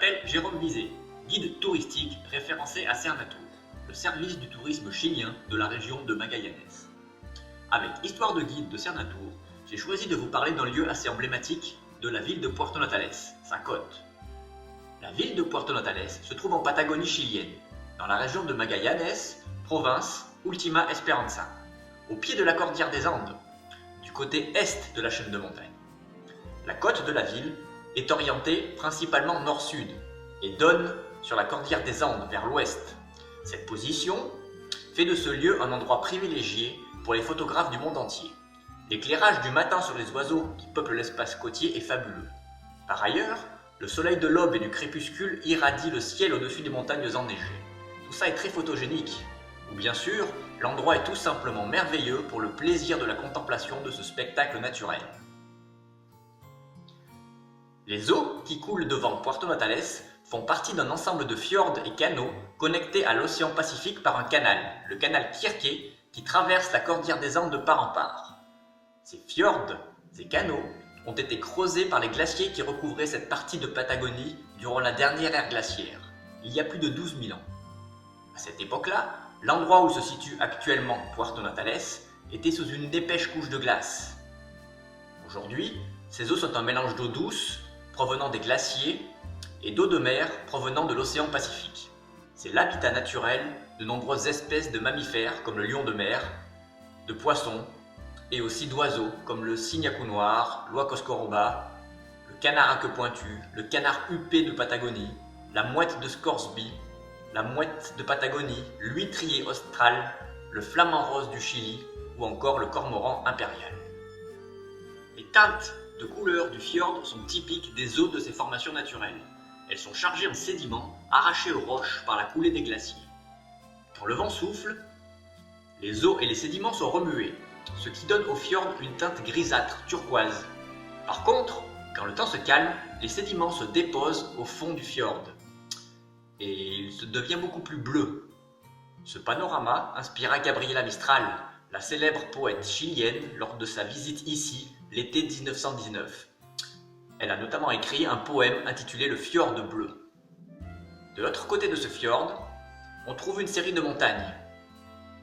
m'appelle Jérôme Bizet, guide touristique référencé à Cernatour, le service du tourisme chilien de la région de Magallanes. Avec Histoire de guide de Cernatour, j'ai choisi de vous parler d'un lieu assez emblématique de la ville de Puerto Natales, sa côte. La ville de Puerto Natales se trouve en Patagonie chilienne, dans la région de Magallanes, province Última Esperanza, au pied de la cordillère des Andes, du côté est de la chaîne de montagnes. La côte de la ville est orientée principalement nord-sud et donne sur la cordillère des Andes vers l'ouest. Cette position fait de ce lieu un endroit privilégié pour les photographes du monde entier. L'éclairage du matin sur les oiseaux qui peuplent l'espace côtier est fabuleux. Par ailleurs, le soleil de l'aube et du crépuscule irradie le ciel au-dessus des montagnes enneigées. Tout ça est très photogénique. Ou bien sûr, l'endroit est tout simplement merveilleux pour le plaisir de la contemplation de ce spectacle naturel. Les eaux qui coulent devant Puerto Natales font partie d'un ensemble de fjords et canaux connectés à l'océan Pacifique par un canal, le canal Kirke, qui traverse la cordillère des Andes de part en part. Ces fjords, ces canaux, ont été creusés par les glaciers qui recouvraient cette partie de Patagonie durant la dernière ère glaciaire, il y a plus de 12 000 ans. À cette époque-là, l'endroit où se situe actuellement Puerto Natales était sous une épaisse couche de glace. Aujourd'hui, ces eaux sont un mélange d'eau douce provenant des glaciers et d'eau de mer provenant de l'océan Pacifique. C'est l'habitat naturel de nombreuses espèces de mammifères comme le lion de mer, de poissons et aussi d'oiseaux comme le signacu noir, l'Uacoscoroba, le canard à queue pointue, le canard huppé de Patagonie, la mouette de Scoresby, la mouette de Patagonie, l'huîtrier austral, le flamant rose du Chili ou encore le cormoran impérial. Les teintes de couleur du fjord sont typiques des eaux de ces formations naturelles. Elles sont chargées en sédiments arrachés aux roches par la coulée des glaciers. Quand le vent souffle, les eaux et les sédiments sont remués, ce qui donne au fjord une teinte grisâtre, turquoise. Par contre, quand le temps se calme, les sédiments se déposent au fond du fjord et il se devient beaucoup plus bleu. Ce panorama inspira Gabriela Mistral, la célèbre poète chilienne, lors de sa visite ici l'été 1919. Elle a notamment écrit un poème intitulé Le fjord bleu. De l'autre côté de ce fjord, on trouve une série de montagnes.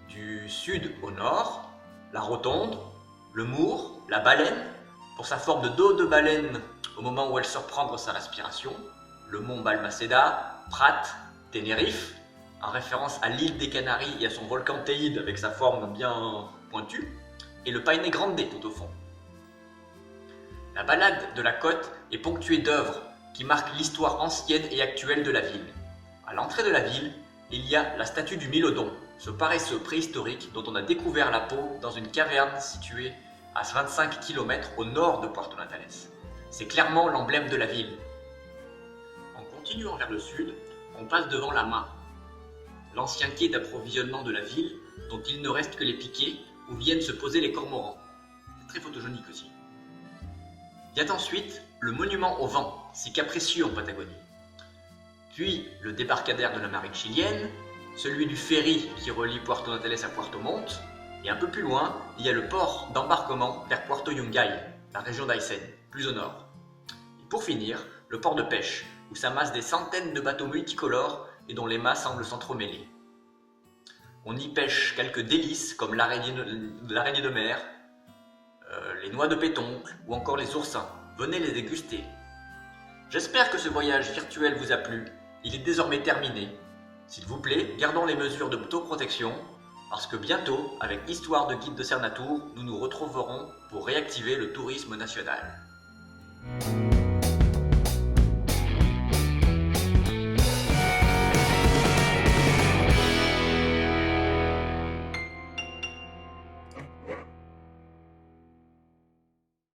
Du sud au nord, la Rotonde, le Mour, la Baleine, pour sa forme de dos de baleine au moment où elle sort prendre sa respiration, le mont Balmaceda, Prat, Tenerife, en référence à l'île des Canaries et à son volcan Teide avec sa forme bien pointue, et le Paine Grande tout au fond. La balade de la côte est ponctuée d'œuvres qui marquent l'histoire ancienne et actuelle de la ville. À l'entrée de la ville, il y a la statue du Mylodon, ce paresseux préhistorique dont on a découvert la peau dans une caverne située à 25 km au nord de Puerto Natales. C'est clairement l'emblème de la ville. En continuant vers le sud, on passe devant la Ma, l'ancien quai d'approvisionnement de la ville dont il ne reste que les piquets où viennent se poser les cormorans. C'est très photogénique aussi. Vient ensuite le monument au vent, si capricieux en Patagonie. Puis le débarcadère de la marine chilienne, celui du ferry qui relie Puerto Natales à Puerto Montt, et un peu plus loin, il y a le port d'embarquement vers Puerto Yungay, la région d'Aysén, plus au nord. Et pour finir, le port de pêche, où s'amassent des centaines de bateaux multicolores et dont les mâts semblent s'entremêler. On y pêche quelques délices comme l'araignée de mer, les noix de pétoncle ou encore les oursins. Venez les déguster. J'espère que ce voyage virtuel vous a plu. Il est désormais terminé. S'il vous plaît, gardons les mesures d'autoprotection parce que bientôt, avec Histoire de guide de Cernatour, nous nous retrouverons pour réactiver le tourisme national.